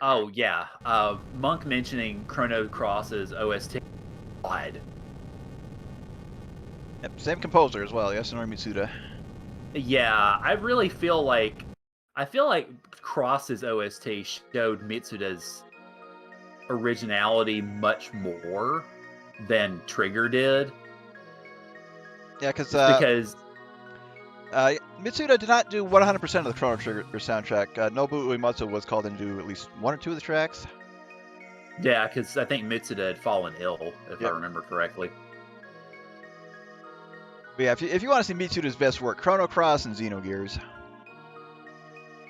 Oh yeah, Monk mentioning Chrono Cross's OST. God. Yep, same composer as well, Yasunori Mitsuda. Yeah, I feel like Cross's OST showed Mitsuda's originality much more than Trigger did. Yeah, because Because Mitsuda did not do 100% of the Chrono Trigger soundtrack. Nobuo Uematsu was called in to do at least one or two of the tracks. yeah, because I think Mitsuda had fallen ill, if I Yep. remember correctly. But yeah, if you want to see Mitsuda's best work, Chrono Cross and Xenogears.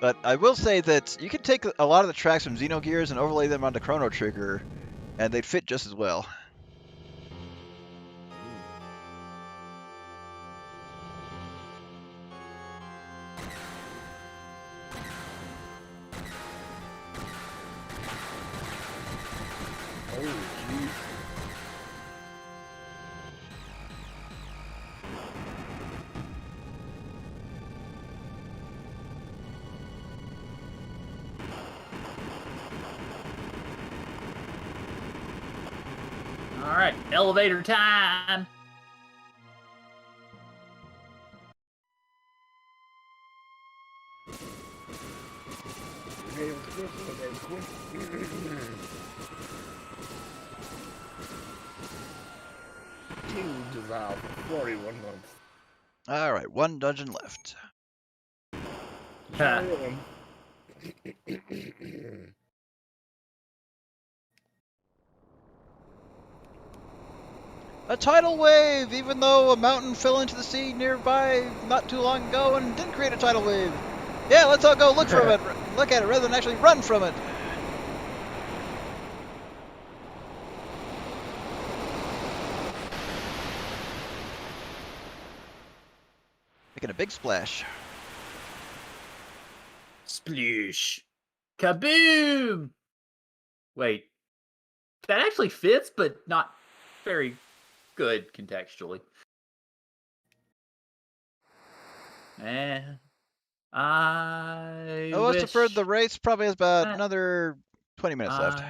But I will say that you can take a lot of the tracks from Xenogears and overlay them onto Chrono Trigger, and they'd fit just as well. Oh, jeez. All right, elevator time. King dissolved for 41 months. All right, one dungeon left. A tidal wave, even though a mountain fell into the sea nearby not too long ago and didn't create a tidal wave. Yeah, let's all go look from it. Look at it rather than actually run from it. Making a big splash. Sploosh. Kaboom! Wait. That actually fits, but not very good contextually. I Most wish deferred the race probably has about another 20 minutes left.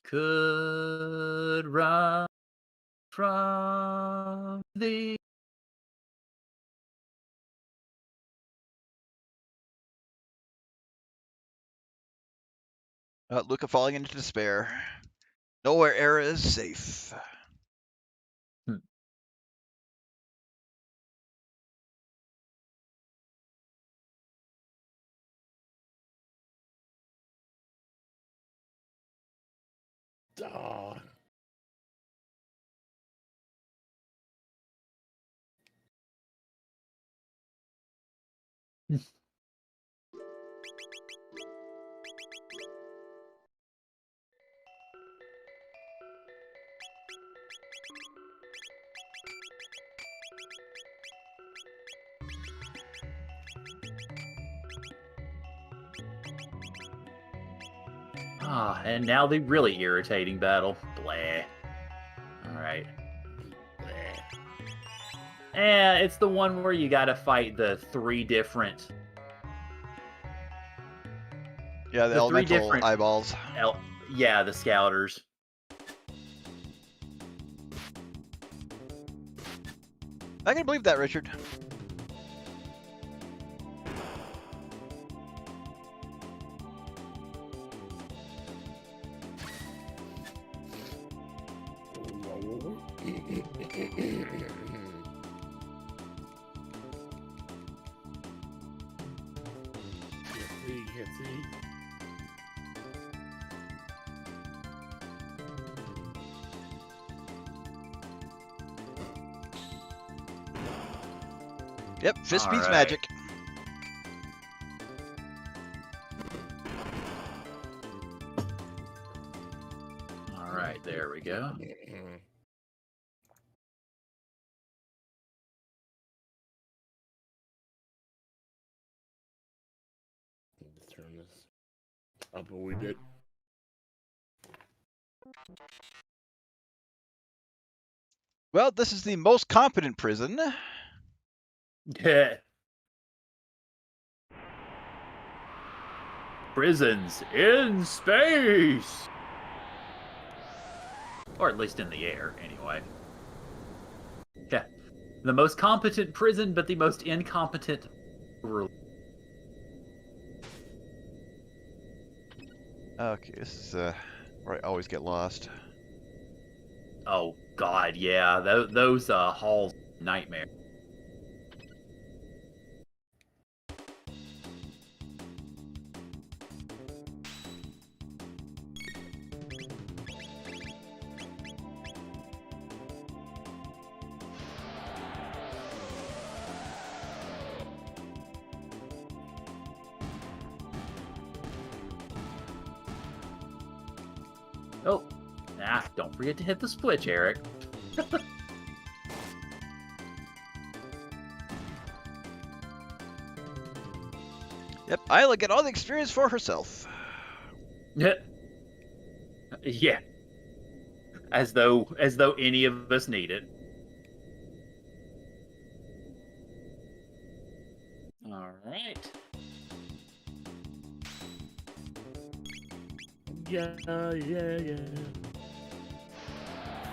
Could run from the... Luca falling into despair. Nowhere era is safe. Oh. And now the really irritating battle. Blah. Alright. It's the one where you gotta fight the three different... Yeah, the elemental eyeballs. Yeah, the scouters. I can believe that, Richard. Can't see. Yep, fist beats magic. All right, there we go. Let's turn this up a wee bit. Well, this is the most competent prison. Yeah. prisons in space! Or at least in the air, anyway. Yeah. The most competent prison, but the most incompetent ruler. Okay, this is where I always get lost. Oh, God, yeah. Those halls, nightmare. Oh, don't forget to hit the switch, Eric. Yep, Isla get all the experience for herself. Yeah. As though any of us need it. All right. Yeah.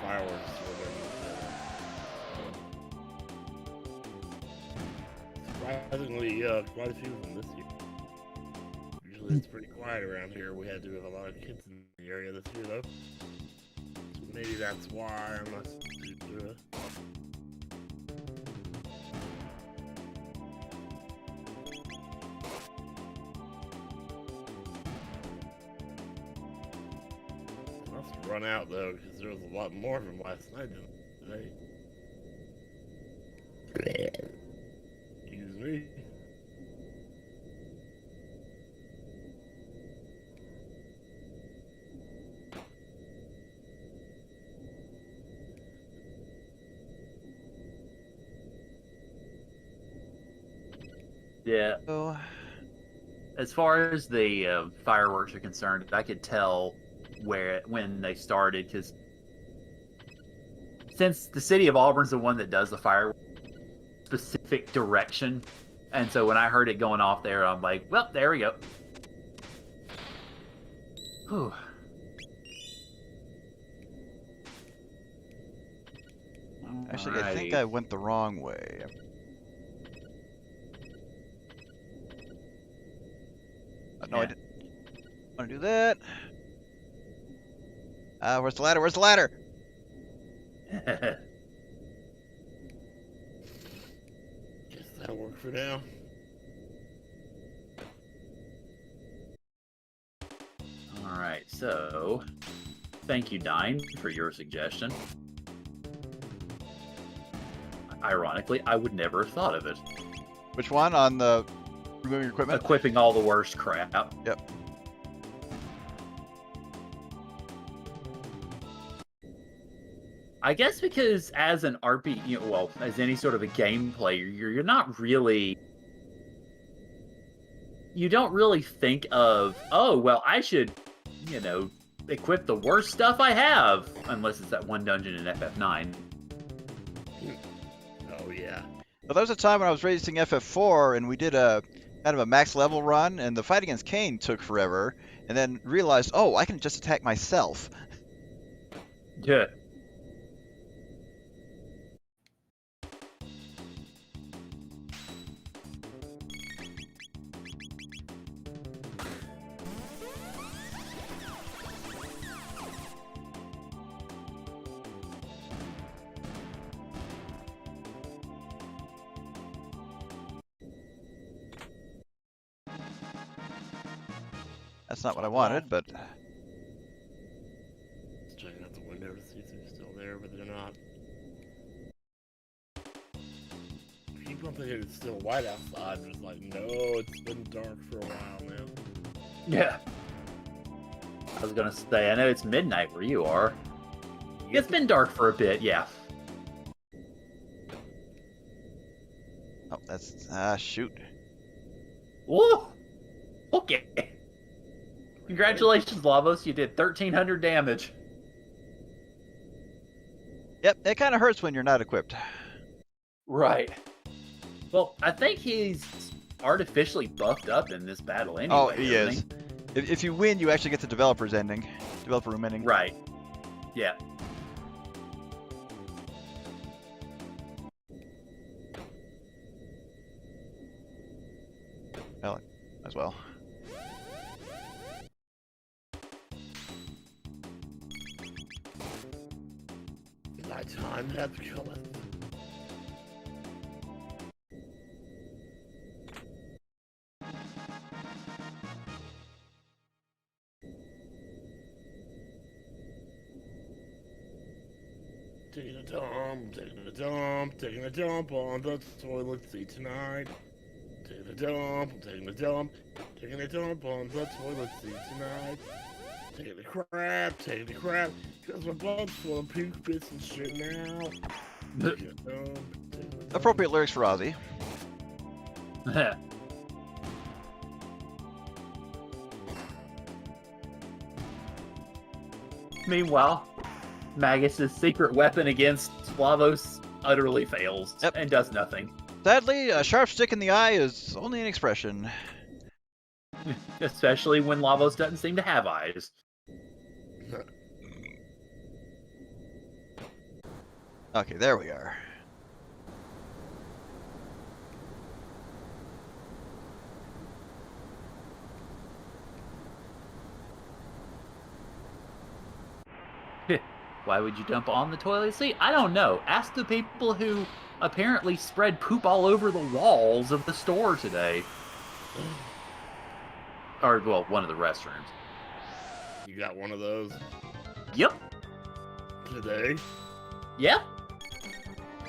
Fireworks. Surprisingly, quite a few of them this year. Usually it's pretty quiet around here. We had to have a lot of kids in the area this year, though. So maybe that's why I'm not too must run out though, because there was a lot more of them last night than today. Excuse me. Yeah. So, As far as the fireworks are concerned, I could tell when they started, because since the city of Auburn's the one that does the fireworks specific direction, and so when I heard it going off there, I'm like, well, there we go. Whew. actually, I think I went the wrong way. No, I didn't want to do that. Where's the ladder? Where's the ladder? Guess that'll work for now. All right, so thank you, Dine, for your suggestion. Ironically, I would never have thought of it. Which one? On the removing equipment? Equipping all the worst crap. Yep. I guess because as an RPG, well, as any sort of a game player, you're not really... You don't really think of, oh, well, I should, equip the worst stuff I have. Unless it's that one dungeon in FF9. Oh, yeah. Well, there was a time when I was racing FF4 and we did a kind of a max level run, and the fight against Kane took forever, and then realized, oh, I can just attack myself. Yeah. That's not what I wanted, but... Just checking out the window to see if they're still there, but they're not. People think it's still white outside, but it's like, no, it's been dark for a while now. Yeah. I was gonna say, I know it's midnight where you are. It's been dark for a bit, yeah. Oh, that's... shoot. Whoa! Okay. Congratulations, Lavos. You did 1,300 damage. Yep, it kind of hurts when you're not equipped. Right. Well, I think he's artificially buffed up in this battle anyway. Oh, he is. If you win, you actually get the developer room ending. Right. Yeah. Well, as well. Nighttime has come. Taking a dump on the toilet seat tonight. Taking a dump on the toilet seat tonight. Taking a crap, cause my butt's full of puke bits and shit now. Taking a dump. Appropriate lyrics for Ozzy. Meanwhile, Magus's secret weapon against Lavos utterly fails and does nothing. Sadly, a sharp stick in the eye is only an expression. Especially when Lavos doesn't seem to have eyes. Okay, there we are. Why would you dump on the toilet seat? I don't know. Ask the people who apparently spread poop all over the walls of the store today. Or, well, one of the restrooms. You got one of those Yep. today? Yep.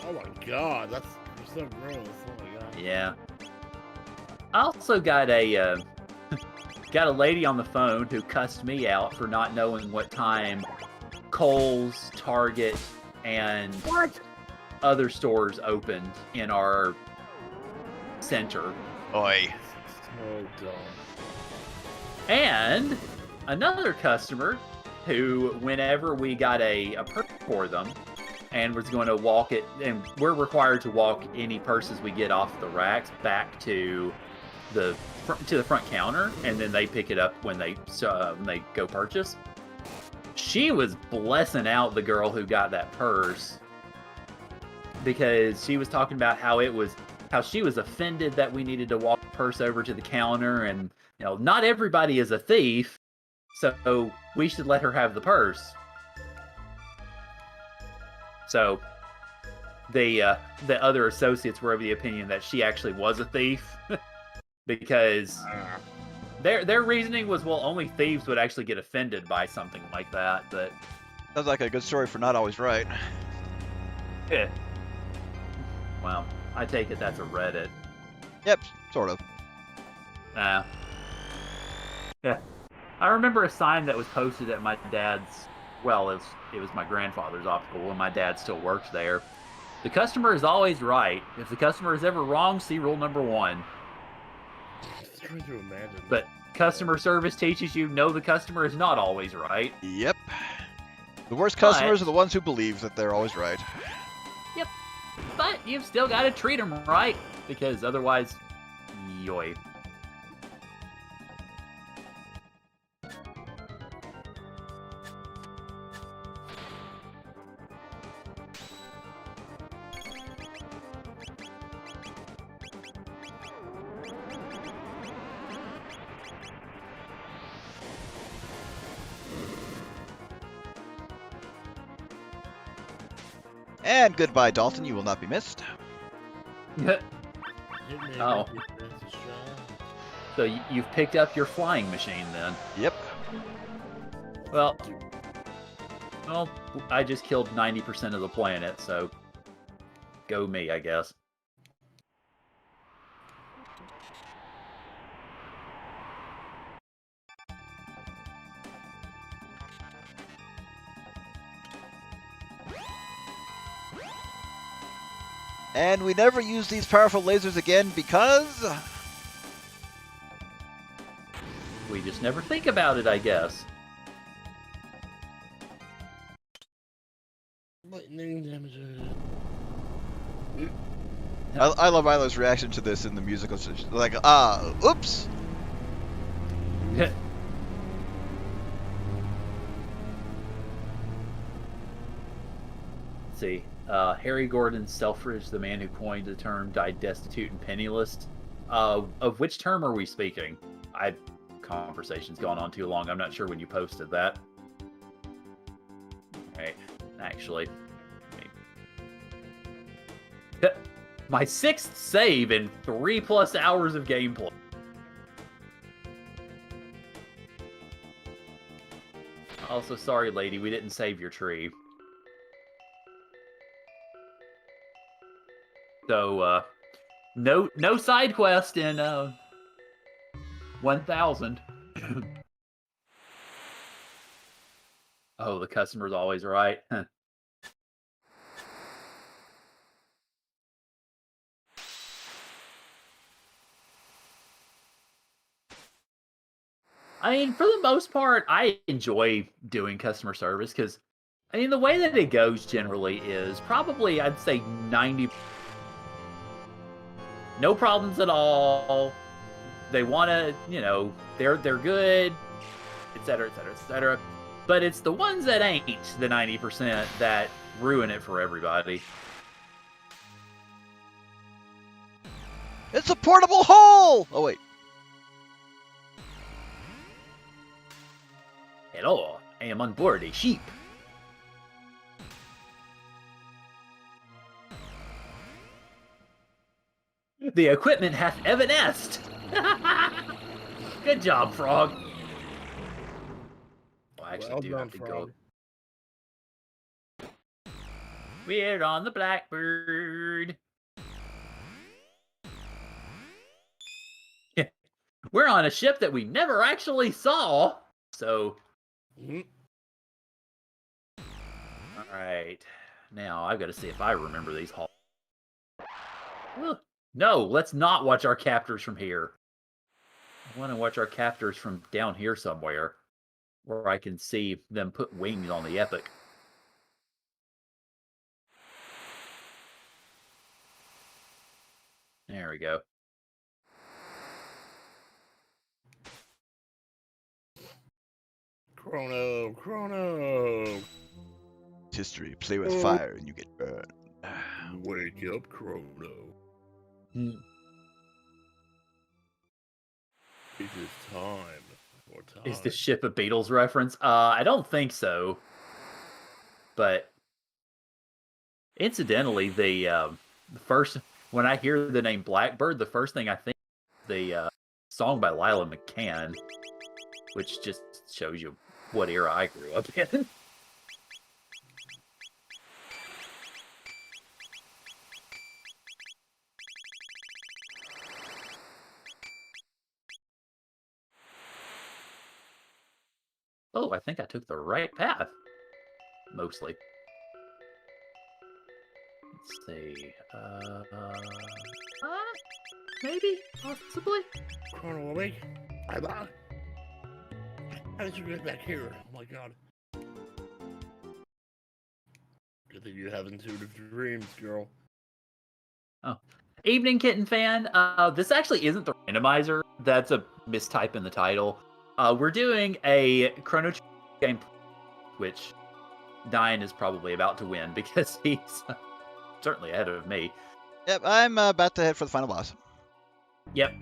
Oh my god, that's so gross. Oh my god. Yeah. I also got a got a lady on the phone who cussed me out for not knowing what time Kohl's, Target, and other stores opened in our center. Oi. So dumb. And another customer who, whenever we got a purse for them and was going to walk it, and we're required to walk any purses we get off the racks back to the front counter, and then they pick it up when they go purchase. She was blessing out the girl who got that purse because she was talking about how she was offended that we needed to walk the purse over to the counter, and not everybody is a thief, so we should let her have the purse. So the other associates were of the opinion that she actually was a thief because their reasoning was, well, only thieves would actually get offended by something like that. But sounds like a good story for not always right. yeah. Well, I take it that's a Reddit. Yep, sort of. Yeah. I remember a sign that was posted at my dad's, well, it was my grandfather's optical when my dad still worked there. The customer is always right. If the customer is ever wrong, see rule number 1. Just trying to imagine. But customer service teaches you know the customer is not always right. Yep. The worst customers are the ones who believe that they're always right. Yep. But you've still got to treat them right, because otherwise, yoy. And goodbye, Dalton. You will not be missed. Oh. So you've picked up your flying machine then? Yep. Well, I just killed 90% of the planet, so go me, I guess. And we never use these powerful lasers again because we just never think about it, I guess. Lightning damage. I love Milo's reaction to this in the musical. Like, oops. Let's see. Harry Gordon Selfridge, the man who coined the term, died destitute and penniless. Of which term are we speaking? Conversation's gone on too long. I'm not sure when you posted that. Right. Actually, my 6th save in 3+ hours of gameplay. Also, sorry, lady, we didn't save your tree. So, no side quest in 1000. Oh, the customer's always right. I mean, for the most part, I enjoy doing customer service because, I mean, the way that it goes generally is probably, I'd say 90. No problems at all. They want to, you know, they're good, etc., etc., etc. But it's the ones that ain't the 90% that ruin it for everybody. It's a portable hole! Oh, wait. Hello, I am on board a sheep. The equipment hath evanesced. Good job, Frog. Well, I actually do have to go. We're on the Blackbird. We're on a ship that we never actually saw. So. Alright. Now, I've got to see if I remember these halls. No, let's not watch our captors from here. I want to watch our captors from down here somewhere, where I can see them put wings on the Epic. There we go. Chrono. History. Play with fire and you get burned. Wake up, Chrono. It is time for time. Is the ship a Beatles reference? I don't think so. But incidentally, the first, when I hear the name Blackbird, the first thing I think is the song by Lila McCann, which just shows you what era I grew up in. Oh, I think I took the right path. Mostly. Let's see. Maybe? Possibly? Chrono awake? How did you get back here? Oh my god. Good thing you have intuitive dreams, girl. Oh. Evening, Kitten Fan. This actually isn't the randomizer. That's a mistype in the title. We're doing a Chrono Trigger game, which Diane is probably about to win because he's certainly ahead of me. Yep, I'm about to head for the final boss. Yep.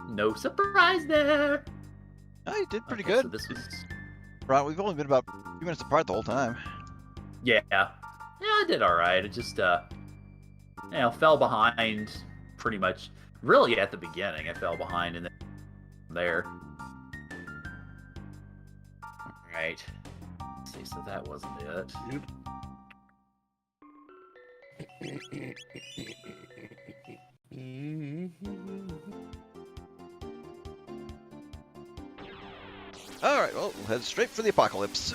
No surprise there. Oh, you did pretty Okay, good. So this was... Ron, we've only been about 2 minutes apart the whole time. Yeah. Yeah, I did all right. It just, fell behind pretty much. Really, at the beginning, I fell behind, and then there. All right. Let's see, so that wasn't it. Alright, well, we'll head straight for the apocalypse.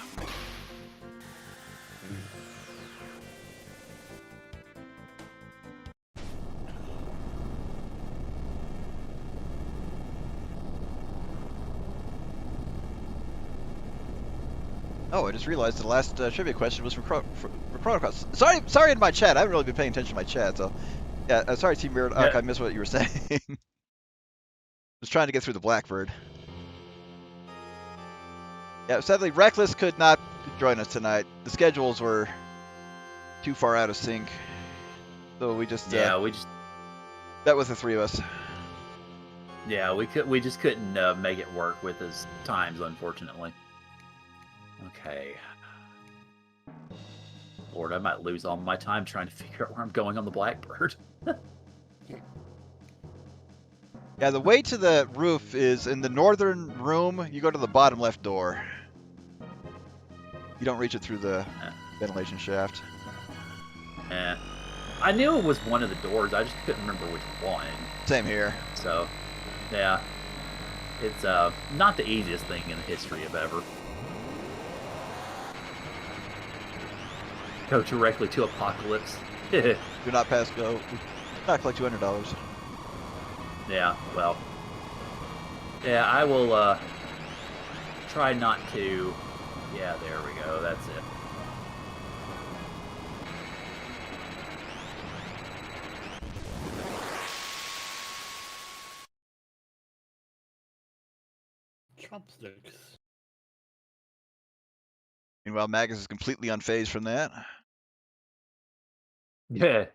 Oh, I just realized the last trivia question was from Chrono Cross. Sorry in my chat. I haven't really been paying attention to my chat, so yeah. Sorry, Team Weird. Yeah. I missed what you were saying. Was trying to get through the Blackbird. Yeah, sadly, Reckless could not join us tonight. The schedules were too far out of sync. So we just Yeah, we just that was the three of us. yeah we just couldn't make it work with his times, unfortunately. Okay. Lord, I might lose all my time trying to figure out where I'm going on the Blackbird. Yeah, the way to the roof is in the northern room. You go to the bottom left door. You don't reach it through the ventilation shaft. Eh. I knew it was one of the doors, I just couldn't remember which one. Same here. So, yeah. It's not the easiest thing in the history of ever. Go directly to Apocalypse. Do not pass go. Not collect $200. Yeah, well. Yeah, I will try not to. Yeah, there we go. That's it. Chopsticks. Meanwhile, Magus is completely unfazed from that. Yeah.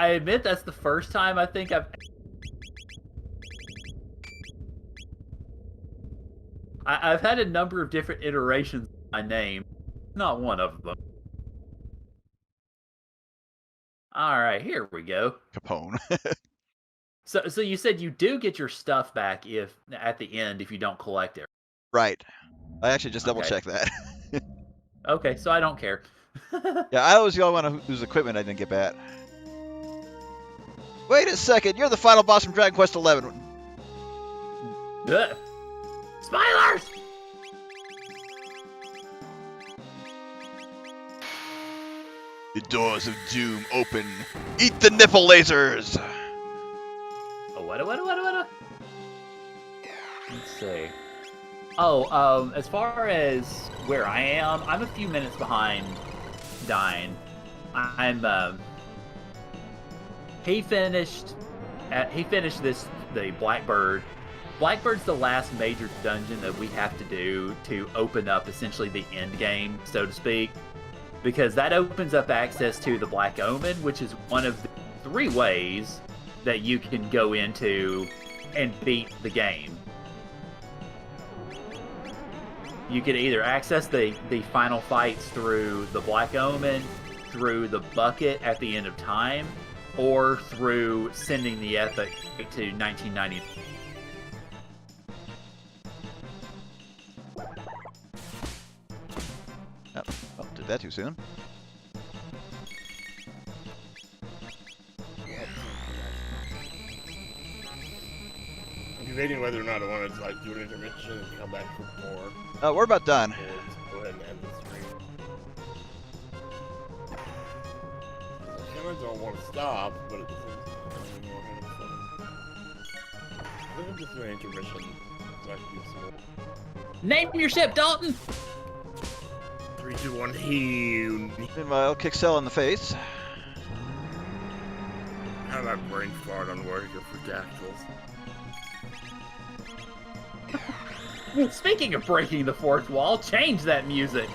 I admit that's the first time I think I've had a number of different iterations of my name. Not one of them. All right, here we go. Capone. So you said you do get your stuff back if at the end if you don't collect it. Right. I actually just double Okay. checked that. Okay, so I don't care. Yeah, I was the only one whose equipment I didn't get back. Wait a second, you're the final boss from Dragon Quest XI. Ugh. Spoilers! The doors of doom open. Eat the nipple lasers! Oh, what? Let's see. Oh, as far as where I am, I'm a few minutes behind Dine. He finished the Blackbird. Blackbird's the last major dungeon that we have to do to open up essentially the end game, so to speak. Because that opens up access to the Black Omen, which is one of the 3 ways that you can go into and beat the game. You can either access the final fights through the Black Omen, through the bucket at the end of time, or through sending the epic to 1990. Oh, did that too soon. I'm debating whether or not I want to like do an intermission and come back for more. We're about done. And go ahead and end the stream. I kind of don't want to stop, but at the same time, I don't know I think I'm just doing an intermission so I can do some more. Name your ship, Dalton! 3, 2, 1, heal. Meanwhile, kick Cell in the face. How about brain fart on Warrior for Dactyls? Speaking of breaking the fourth wall, change that music.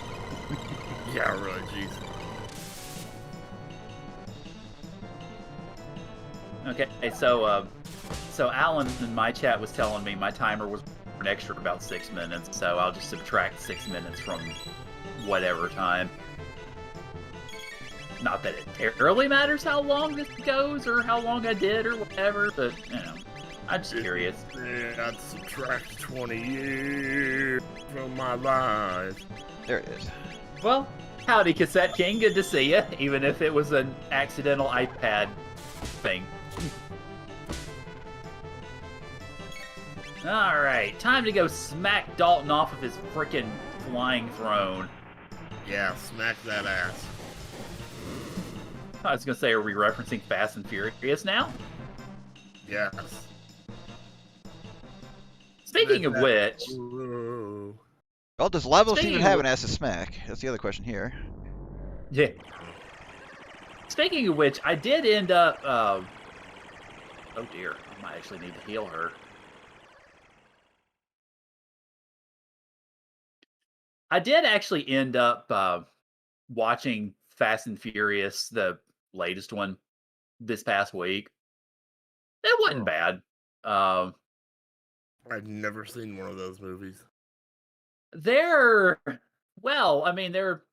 Yeah, really, jeez. Okay, so Alan in my chat was telling me my timer was an extra about 6 minutes, so I'll just subtract 6 minutes from whatever time. Not that it terribly matters how long this goes or how long I did or whatever, but, you know, I'm just curious. Yeah, I'd subtract 20 years from my life. There it is. Well, howdy, Cassette King. Good to see you, even if it was an accidental iPad thing. Alright, time to go smack Dalton off of his frickin' flying throne. Yeah, smack that ass. I was gonna say, are we referencing Fast and Furious now? Yes. Speaking of which... Ooh. Well, does Lavos Speaking even have of- an ass to smack? That's the other question here. Yeah. Speaking of which, I did end up... oh dear. Might actually need to heal her. I did actually end up watching Fast and Furious, the latest one, this past week. It wasn't bad. I've never seen one of those movies. They're well, I mean, they're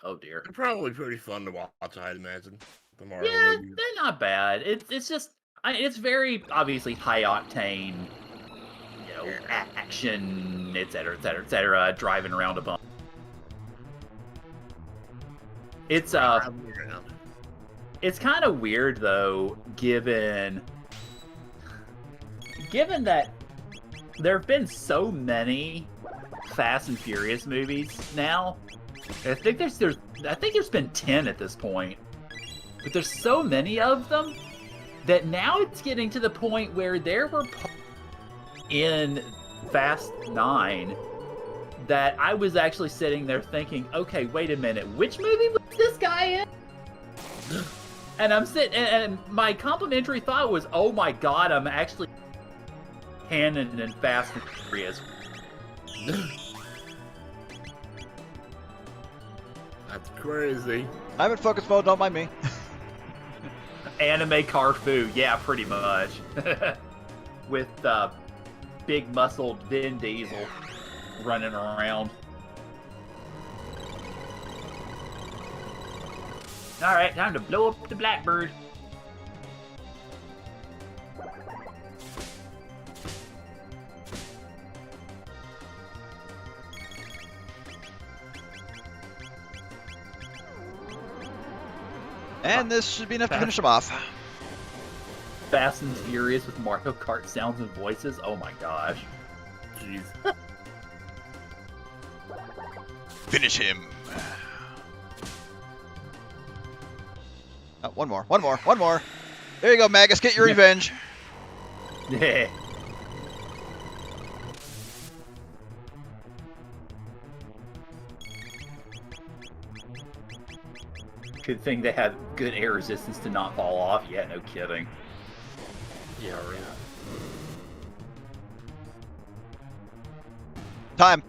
oh dear. They're probably pretty fun to watch, I'd imagine. The Marvel Yeah, movies. they're not bad. It's just it's very obviously high octane, you know, action, etc., etc., etc. Driving around a bump. It's It's kind of weird though, given that there have been so many Fast and Furious movies now. I think there's been 10 at this point. But there's so many of them that now it's getting to the point where there were parts in Fast 9 that I was actually sitting there thinking, okay, wait a minute, which movie was this guy in? And I'm sitting, and my complimentary thought was, oh my god, I'm actually canon in Fast and Furious. That's crazy. I'm in focus mode, don't mind me. Anime Carfu, yeah, pretty much. With big muscled Vin Diesel running around. Alright, time to blow up the Blackbird. And this should be enough to finish him off. Fast and Furious with Mario Kart sounds and voices. Oh my gosh. Jeez. Finish him. Oh, one more. There you go, Magus. Get your revenge. Yeah. Good thing they have good air resistance to not fall off. Yeah, no kidding. Yeah, really. Time.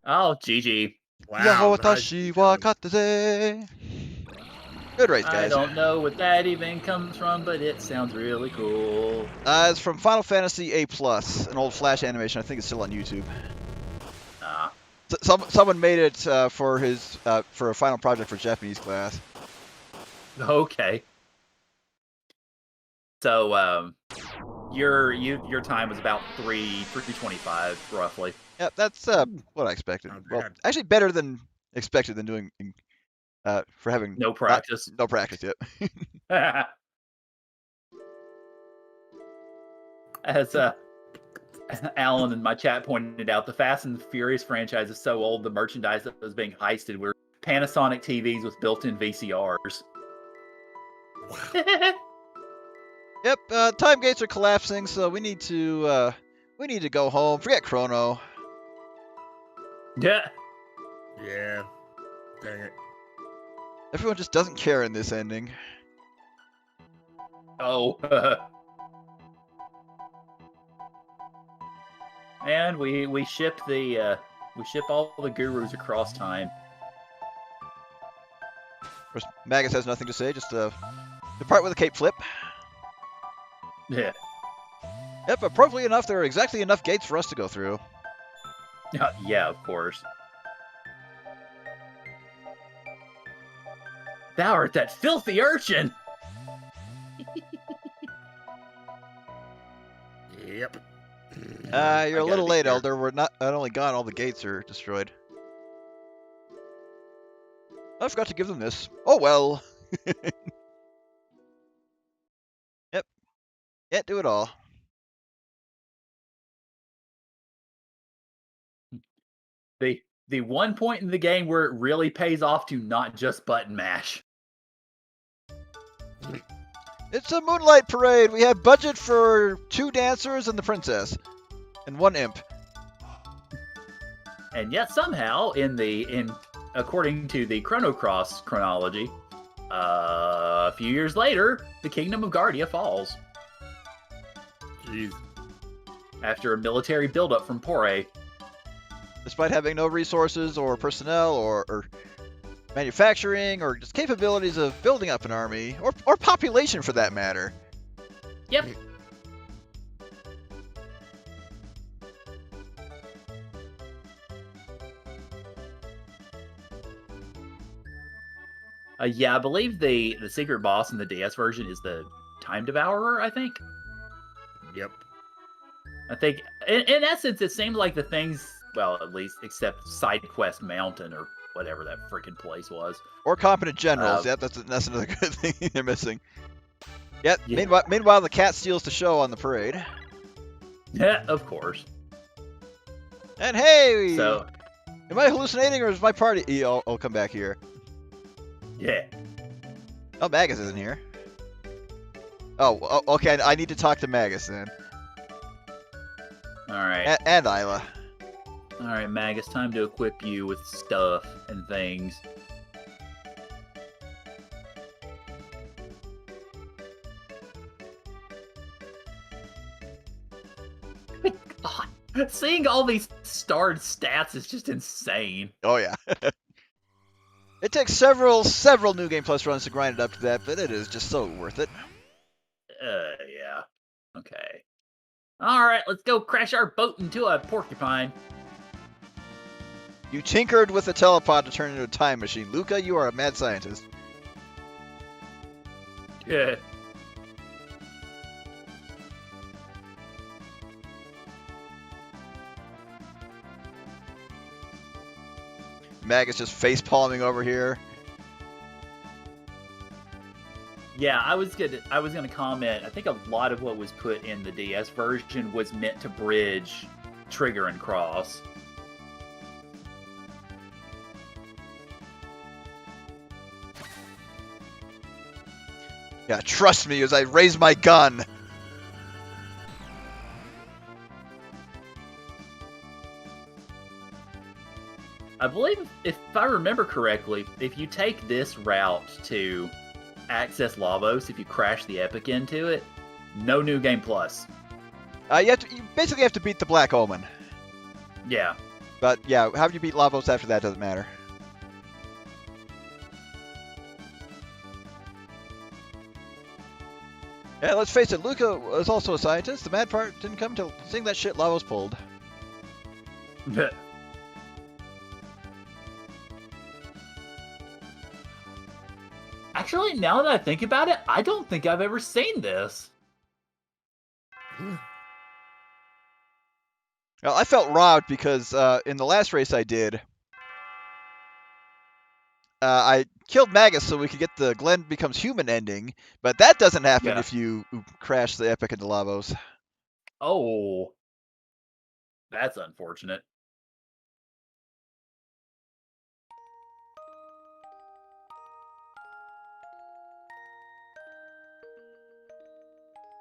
Oh, GG. Wow. Yahoo wa katase. Good race, I guys. don't know what that even comes from, but it sounds really cool. It's from Final Fantasy A+, an old Flash animation. I think it's still on YouTube. Ah. Someone made it for a final project for Japanese class. Okay. So, your time was about 3:25 roughly. Yep, that's what I expected. Well, actually better than expected than doing for having No practice. No practice yet. As Alan in my chat pointed out, the Fast and Furious franchise is so old, the merchandise that was being heisted were Panasonic TVs with built-in VCRs. Yep, time gates are collapsing, so we need to go home. Forget Chrono. Yeah. Yeah. Dang it. Everyone just doesn't care in this ending. Oh. And we ship all the gurus across time. Of course, Magus has nothing to say, just depart with a cape flip. Yeah. Yep, appropriately enough, there are exactly enough gates for us to go through. Yeah, of course. Thou art that filthy urchin! Yep. You're a little late, Elder. We're not only gone, all the gates are destroyed. I forgot to give them this. Oh well. Yep. Can't do it all. The one point in the game where it really pays off to not just button mash. It's a moonlight parade. We have budget for 2 dancers and the princess, and 1 imp. And yet somehow, according to the Chrono Cross chronology, A few years later, the Kingdom of Guardia falls Jeez. after a military buildup from Pore. Despite having no resources or personnel or manufacturing or just capabilities of building up an army or population for that matter. Yep. Yeah, I believe the secret boss in the DS version is the Time Devourer, I think. Yep. I think, in essence, it seemed like the things, well, at least, except Side Quest Mountain or whatever that freaking place was. Or competent generals. Yep, that's another good thing they're missing. Yep. Yeah. Meanwhile, the cat steals the show on the parade. Yeah, of course. And hey! So, Am I hallucinating or is my party... I'll come back here. yeah. Oh, Magus isn't here. Oh, okay. I need to talk to Magus then. Alright. And Isla. Alright, Mag, it's time to equip you with stuff and things. God, seeing all these starred stats is just insane. Oh, yeah. It takes several New Game Plus runs to grind it up to that, but it is just so worth it. Yeah. Okay. Alright, let's go crash our boat into a porcupine. You tinkered with a telepod to turn into a time machine. Luca, you are a mad scientist. Yeah. Magus just face palming over here. Yeah, I was gonna comment. I think a lot of what was put in the DS version was meant to bridge trigger and cross. Yeah, trust me as I raise my gun. I believe, if I remember correctly, if you take this route to access Lavos, if you crash the Epic into it, no New Game Plus. You basically have to beat the Black Omen. Yeah. But yeah, how you beat Lavos after that doesn't matter. Yeah, let's face it, Luca was also a scientist. The mad part didn't come till seeing that shit Lavos pulled. Actually, now that I think about it, I don't think I've ever seen this. Well, I felt robbed because in the last race I did, I killed Magus so we could get the Glenn becomes human ending, but that doesn't happen if you crash the Epic into Lavos. Oh. That's unfortunate.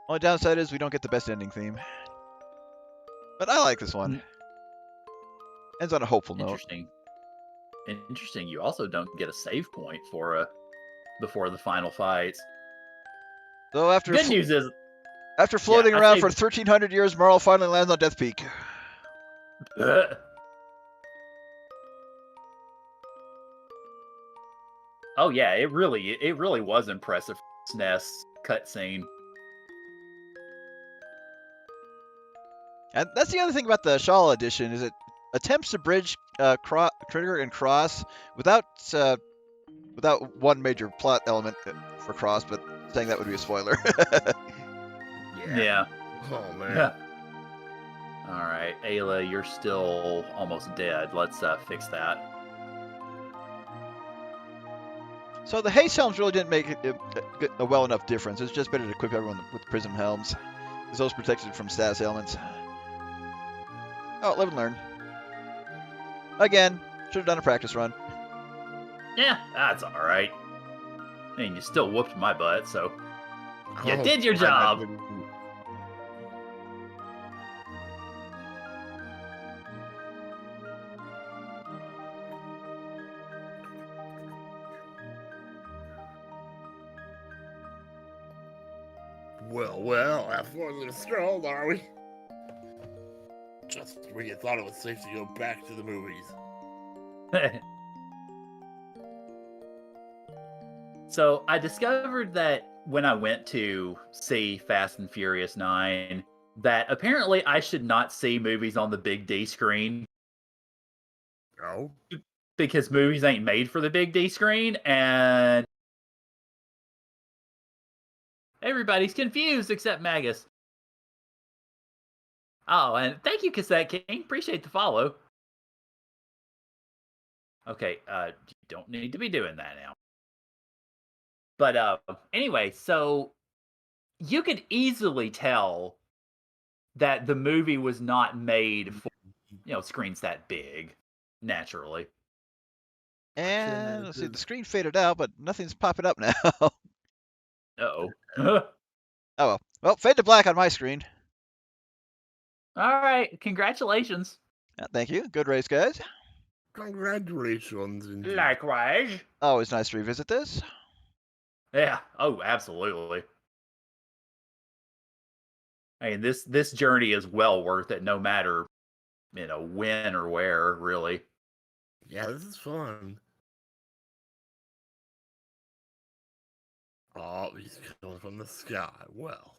Only downside is we don't get the best ending theme. But I like this one. Ends on a hopeful note. Interesting. Interesting. You also don't get a save point for before the final fights. So after Good news is, after floating around for 1,300 years, Marl finally lands on Death Peak. Oh yeah, it really was impressive. SNES cutscene. And that's the other thing about the Shala edition is it attempts to bridge Trigger and Cross without one major plot element for Cross, but saying that would be a spoiler. Yeah. Oh man. Yeah. All right, Ayla, you're still almost dead. Let's fix that. So the haste helms really didn't make a well enough difference. It's just better to equip everyone with prism helms, because those protected from status ailments. Oh, live and learn. Again, should have done a practice run. Yeah, that's all right. I mean, you still whooped my butt, so you Oh, did your job. Well, have fun with the stroll, are we? Just when you thought it was safe to go back to the movies. So I discovered that when I went to see Fast and Furious 9, that apparently I should not see movies on the big D screen Oh? because movies ain't made for the big D screen, and everybody's confused except Magus. Oh, and thank you, Cassette King. Appreciate the follow. Okay, you don't need to be doing that now. But anyway, so you could easily tell that the movie was not made for, screens that big, naturally. And let's see, the screen faded out, but nothing's popping up now. Uh-oh. Oh well. Well, fade to black on my screen. All right, congratulations. Thank you. Good race, guys. Congratulations, indeed. Likewise. Always nice to revisit this. Yeah. Oh, absolutely. I mean, this journey is well worth it, no matter when or where, really. Yeah, this is fun. Oh, he's coming from the sky. Well.